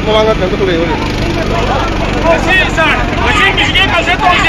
도망가 던져 돌려 이거.我今天搞些东西。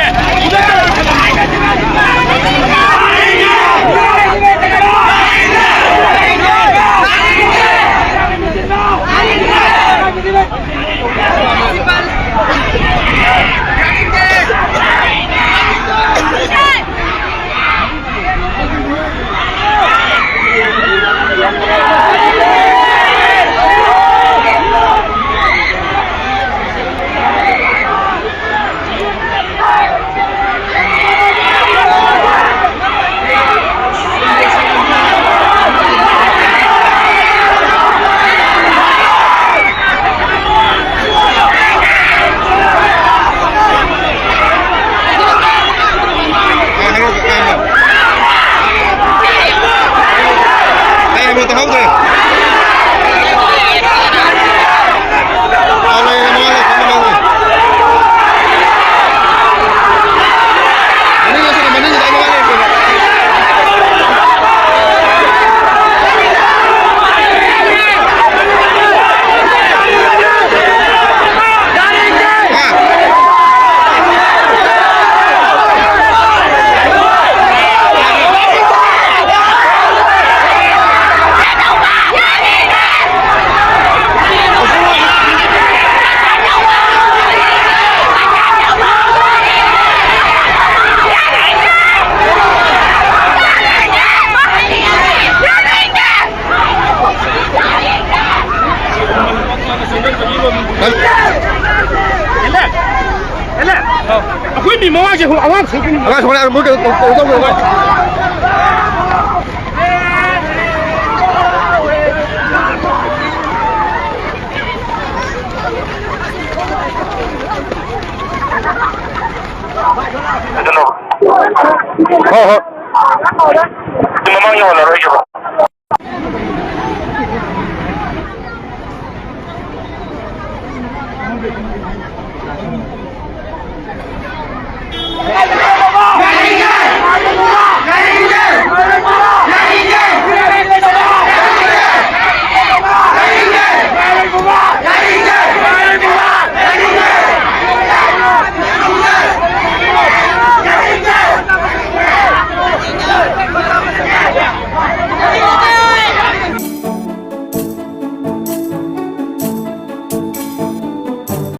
akwai mai mawaje ko a wani sai a ga shi wani muka zo你们忙一会儿来一会儿。